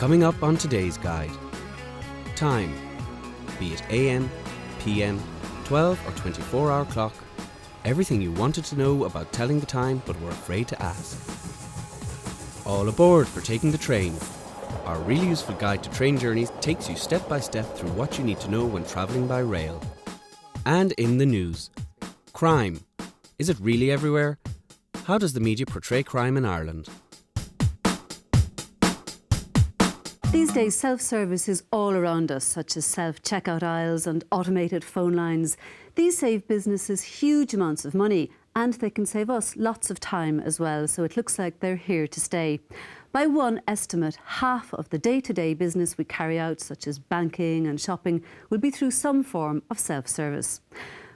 Coming up on today's guide. Time. Be it AM, PM, 12 or 24-hour clock, everything you wanted to know about telling the time but were afraid to ask. All aboard for taking the train. Our really useful guide to train journeys takes you step by step through what you need to know when travelling by rail. And in the news. Crime. Is it really everywhere? How does the media portray crime in Ireland? These days, self-service is all around us, such as self-checkout aisles and automated phone lines. These save businesses huge amounts of money, and they can save us lots of time as well, so it looks like they're here to stay. By one estimate, half of the day-to-day business we carry out, such as banking and shopping, will be through some form of self-service.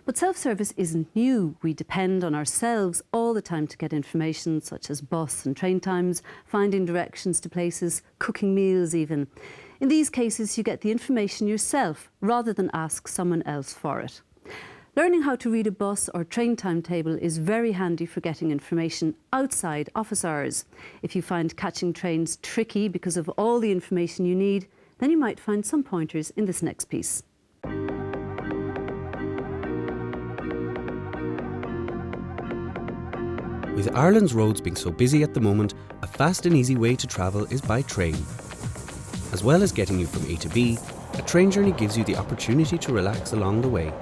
But self-service isn't new. We depend on ourselves all the time to get information, such as bus and train times, finding directions to places, cooking meals even. In these cases, you get the information yourself, rather than ask someone else for it. Learning how to read a bus or train timetable is very handy for getting information outside office hours. If you find catching trains tricky because of all the information you need, then you might find some pointers in this next piece. With Ireland's roads being so busy at the moment, a fast and easy way to travel is by train. As well as getting you from A to B, a train journey gives you the opportunity to relax along the way.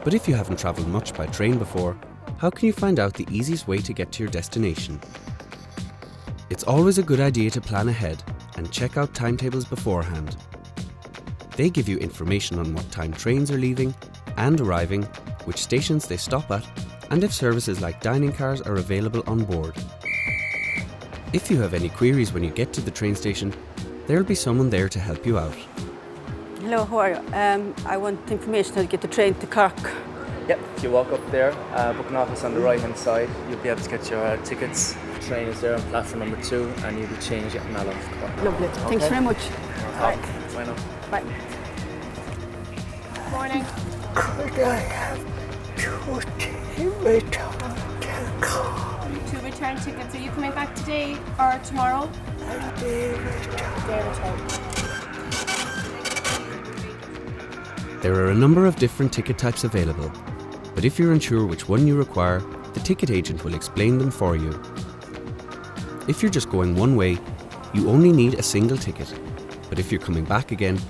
But if you haven't travelled much by train before, how can you find out the easiest way to get to your destination? It's always a good idea to plan ahead and check out timetables beforehand. They give you information on what time trains are leaving and arriving, which stations they stop at, and if services like dining cars are available on board. If you have any queries when you get to the train station, there'll be someone there to help you out. Hello, how are you? I want information how to get the train to Cork. Yep, if you walk up there, booking office on the right hand side, you'll be able to get your tickets. The train is there on platform number 2 and you'll be changed at Mallow. Lovely, thanks very much. No problem. Bye now. Bye. Morning. Could I have 2 return tickets? 2 return tickets. Are you coming back today or tomorrow? Day return. There are a number of different ticket types available, but if you're unsure which one you require, the ticket agent will explain them for you. If you're just going one way, you only need a single ticket, but if you're coming back again,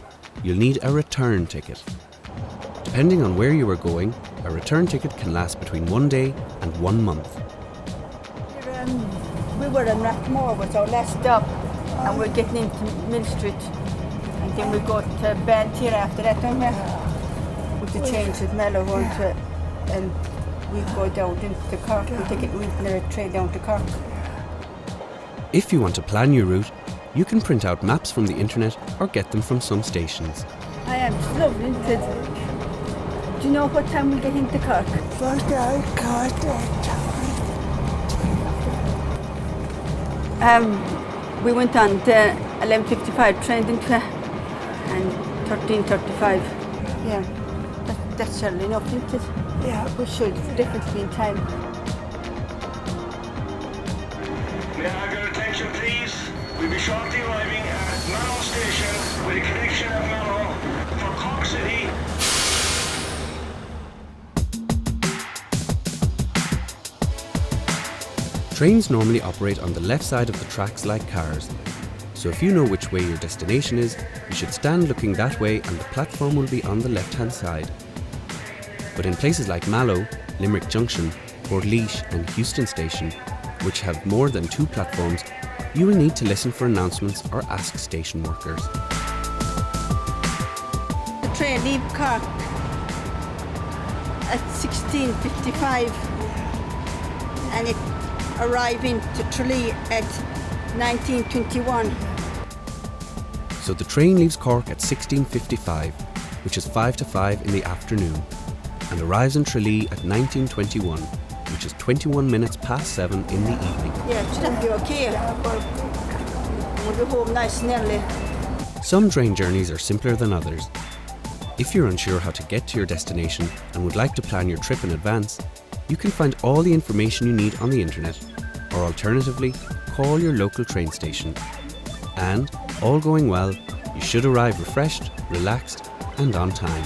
you'll need a return ticket. Depending on where you are going, a return ticket can last between 1 day and 1 month. We were in Rathmore was our last stop, and we're getting into Mill Street, and then we go to Baltira after that, don't we? With the change at Mallow, and we go down into Cork. We take a train down to Cork. If you want to plan your route, you can print out maps from the internet or get them from some stations. I am lovely, isn't it? Do you know what time we get into Cork? But I got that We went on the 11:55 train, didn't we? And 13:35. Yeah, that's surely enough, isn't it? Yeah. We should definitely be in time. May I have your attention, please? We'll be shortly arriving at Mallow Station with a connection at Mallow for Cork City. Trains normally operate on the left side of the tracks like cars, so if you know which way your destination is, you should stand looking that way and the platform will be on the left-hand side. But in places like Mallow, Limerick Junction, Portlaoise and Houston Station, which have more than 2 platforms, you will need to listen for announcements or ask station workers. The train leaves Cork at 16:55 and it arrives into Tralee at 19:21. So the train leaves Cork at 16:55, which is 5 to 5 in the afternoon, and arrives in Tralee at 19:21, which is 21 minutes past 7 in the evening. Yeah, should that be okay? We'll be home nice and early. Some train journeys are simpler than others. If you're unsure how to get to your destination and would like to plan your trip in advance, you can find all the information you need on the internet, or alternatively, call your local train station. And, all going well, you should arrive refreshed, relaxed and on time.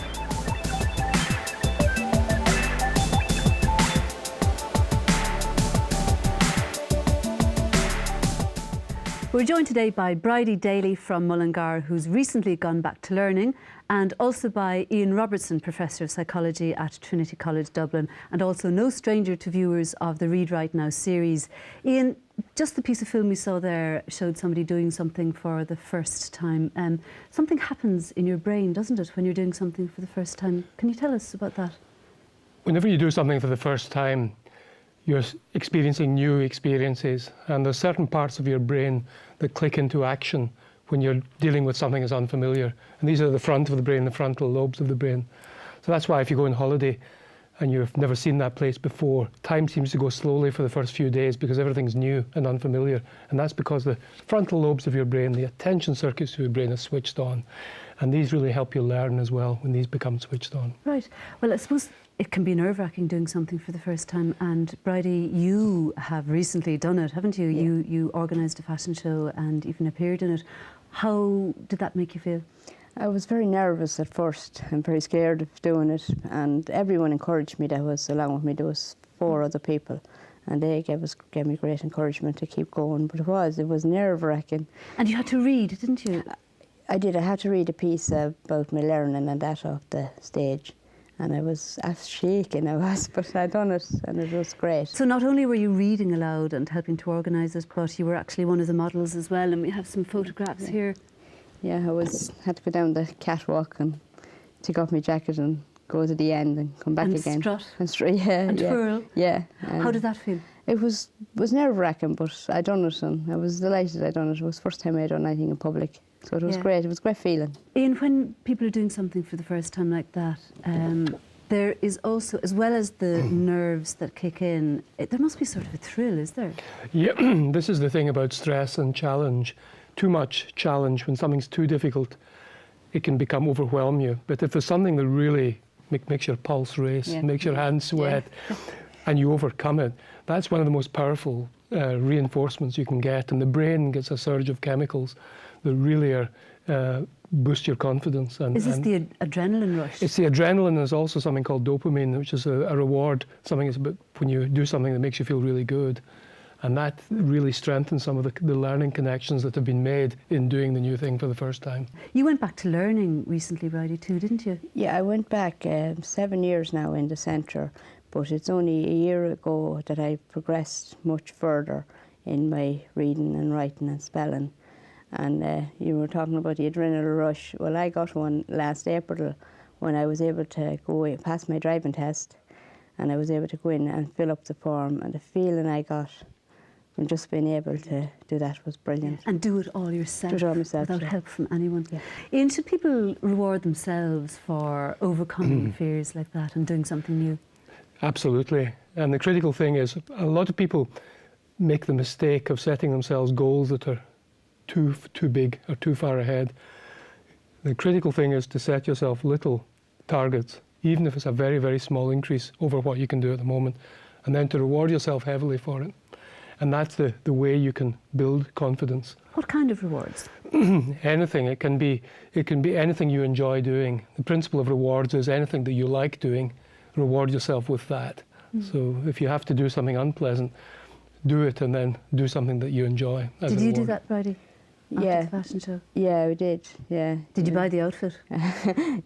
We're joined today by Bridie Daly from Mullingar, who's recently gone back to learning, and also by Ian Robertson, Professor of Psychology at Trinity College Dublin, and also no stranger to viewers of the Read Write Now series. Ian, just the piece of film we saw there showed somebody doing something for the first time. Something happens in your brain, doesn't it, when you're doing something for the first time? Can you tell us about that? Whenever you do something for the first time, you're experiencing new experiences, and there's certain parts of your brain that click into action when you're dealing with something that's unfamiliar. And these are the front of the brain, the frontal lobes of the brain. So that's why if you go on holiday and you've never seen that place before, time seems to go slowly for the first few days because everything's new and unfamiliar. And that's because the frontal lobes of your brain, the attention circuits of your brain are switched on. And these really help you learn as well when these become switched on. Right. Well, I suppose it can be nerve-wracking doing something for the first time, and Bridie, you have recently done it, haven't you? Yeah. You organised a fashion show and even appeared in it. How did that make you feel? I was very nervous at first and very scared of doing it, and everyone encouraged me that was along with me. There was 4 other people, and they gave me great encouragement to keep going. But it was nerve-wracking. And you had to read, didn't you? I did. I had to read a piece about my learning and that off the stage. And I was shaking, but I'd done it and it was great. So not only were you reading aloud and helping to organise it, but you were actually one of the models as well, and we have some photographs here. Yeah, had to go down the catwalk and take off my jacket and go to the end and come back And again. strut. And strut. Yeah. And twirl. Yeah. How did that feel? It was nerve-wracking, but I done it and I was delighted I done it. It was the first time I'd done anything in public. So it was great. It was a great feeling. Ian, when people are doing something for the first time like that, there is also, as well as the nerves that kick in, there must be sort of a thrill, is there? Yeah, this is the thing about stress and challenge. Too much challenge, when something's too difficult, it can overwhelm you. But if there's something that really makes your pulse race, makes your hands sweat, and you overcome it, that's one of the most powerful reinforcements you can get. And the brain gets a surge of chemicals that really boost your confidence. Is this the adrenaline rush? It's the adrenaline. There's also something called dopamine, which is a reward. Something is about when you do something that makes you feel really good. And that really strengthens some of the learning connections that have been made in doing the new thing for the first time. You went back to learning recently, Bridie, too, didn't you? Yeah, I went back 7 years now in the centre, but it's only a year ago that I progressed much further in my reading and writing and spelling. And you were talking about the adrenaline rush. Well, I got one last April when I was able to go pass my driving test, and I was able to go in and fill up the form, and the feeling I got from just being able to do that was brilliant. And do it all yourself, Do it all myself, without yeah. help from anyone. Ian, should people reward themselves for overcoming fears like that and doing something new? Absolutely. And the critical thing is, a lot of people make the mistake of setting themselves goals that are too big or too far ahead. The critical thing is to set yourself little targets, even if it's a very, very small increase over what you can do at the moment, and then to reward yourself heavily for it. And that's the way you can build confidence. What kind of rewards? Anything. It can be anything you enjoy doing. The principle of rewards is anything that you like doing, reward yourself with that. So if you have to do something unpleasant, do it and then do something that you enjoy. Did you do that, Bridie? After Yeah. the fashion show? Yeah, we did, yeah. Did you buy the outfit?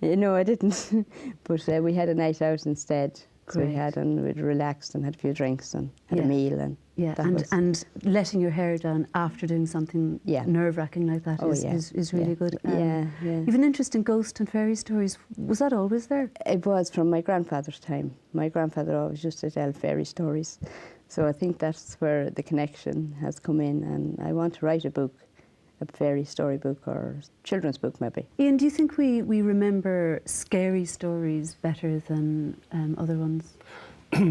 No, I didn't. But we had a night out instead. So Great. we'd relaxed and had a few drinks and had Yeah. a meal. And Yeah, that was- and letting your hair down after doing something nerve-wracking like that is really good. Yeah. You've an interest in ghost and fairy stories. Was that always there? It was from my grandfather's time. My grandfather always used to tell fairy stories. So I think that's where the connection has come in, and I want to write a book, a fairy story book or children's book maybe. Ian, do you think we remember scary stories better than other ones?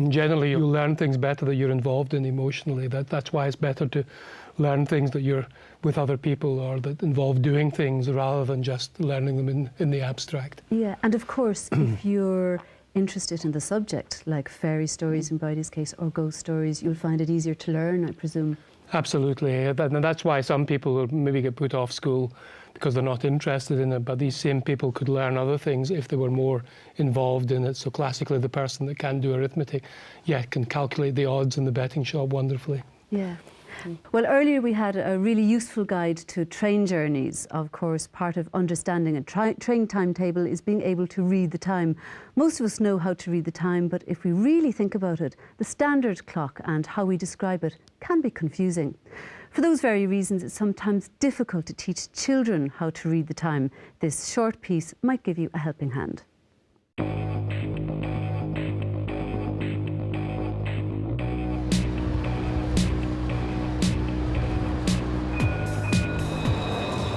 Generally, you learn things better that you're involved in emotionally. That's why it's better to learn things that you're with other people or that involve doing things rather than just learning them in the abstract. Yeah, and of course, if you're interested in the subject, like fairy stories in Bridie's case or ghost stories, you'll find it easier to learn, I presume. Absolutely, and that's why some people will maybe get put off school because they're not interested in it, but these same people could learn other things if they were more involved in it. So classically, the person that can do arithmetic, can calculate the odds in the betting shop wonderfully. Yeah. Well, earlier we had a really useful guide to train journeys. Of course, part of understanding a train timetable is being able to read the time. Most of us know how to read the time, but if we really think about it, the standard clock and how we describe it can be confusing. For those very reasons, it's sometimes difficult to teach children how to read the time. This short piece might give you a helping hand.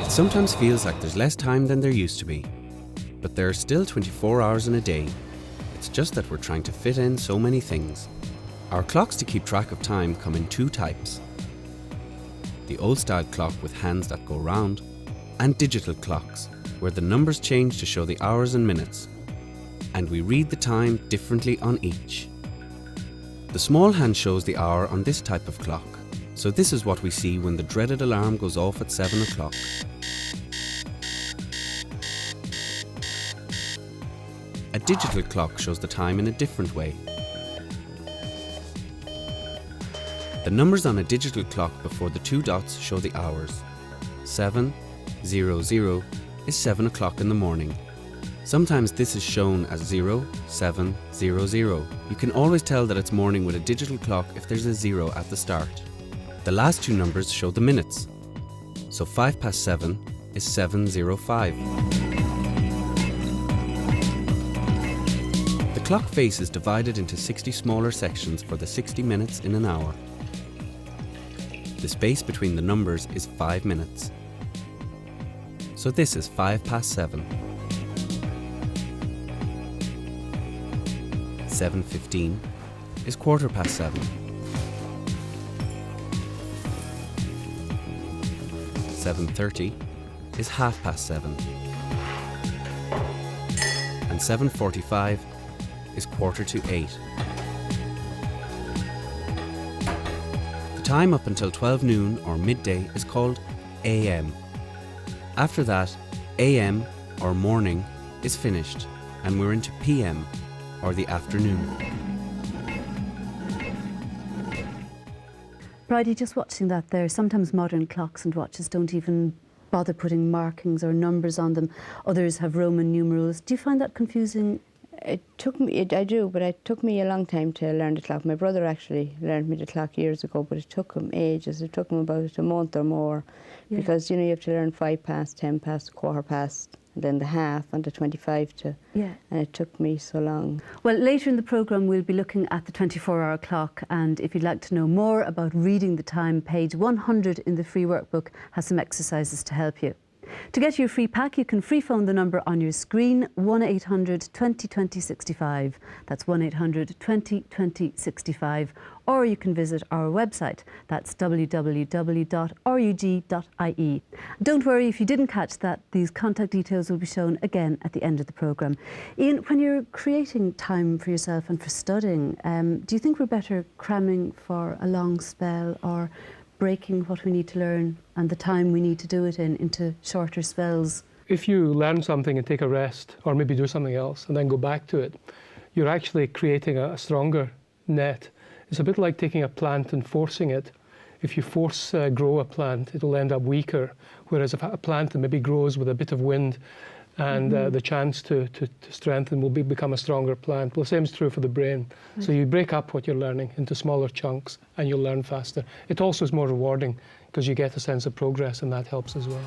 It sometimes feels like there's less time than there used to be, but there are still 24 hours in a day. It's just that we're trying to fit in so many things. Our clocks to keep track of time come in two types: the old-style clock with hands that go round, and digital clocks, where the numbers change to show the hours and minutes, and we read the time differently on each. The small hand shows the hour on this type of clock, so this is what we see when the dreaded alarm goes off at 7 o'clock. A digital clock shows the time in a different way. The numbers on a digital clock before the two dots show the hours. 7:00 is 7 o'clock in the morning. Sometimes this is shown as 07:00. You can always tell that it's morning with a digital clock if there's a 0 at the start. The last two numbers show the minutes. So 7:05 is 7:05. The clock face is divided into 60 smaller sections for the 60 minutes in an hour. The space between the numbers is 5 minutes. So this is 7:05. 7:15 is 7:15. 7:30 is 7:30. And 7:45 is 7:45. The time up until 12 noon or midday is called AM. After that, AM or morning is finished and we're into PM or the afternoon. Bridie, just watching that there, sometimes modern clocks and watches don't even bother putting markings or numbers on them. Others have Roman numerals. Do you find that confusing? It took me, I do, but it took me a long time to learn the clock. My brother actually learned me the clock years ago, but it took him ages. It took him about a month or more, because, you know, you have to learn 5 past, 10 past, 1/4 past, and then the half and the 25 to, and it took me so long. Well, later in the programme we'll be looking at the 24-hour clock, and if you'd like to know more about reading the time, page 100 in the free workbook has some exercises to help you. To get your free pack, you can free phone the number on your screen, 1800 20 20 65. That's 1800 20 20 65. Or you can visit our website. That's www.rug.ie. Don't worry if you didn't catch that, these contact details will be shown again at the end of the programme. Ian, when you're creating time for yourself and for studying, do you think we're better cramming for a long spell or breaking what we need to learn and the time we need to do it in into shorter spells? If you learn something and take a rest, or maybe do something else and then go back to it, you're actually creating a stronger net. It's a bit like taking a plant and forcing it. If you force grow a plant, it'll end up weaker, whereas if a plant that maybe grows with a bit of wind and the chance to strengthen will become a stronger plant. Well, the same is true for the brain. Right. So you break up what you're learning into smaller chunks and you'll learn faster. It also is more rewarding because you get a sense of progress, and that helps as well.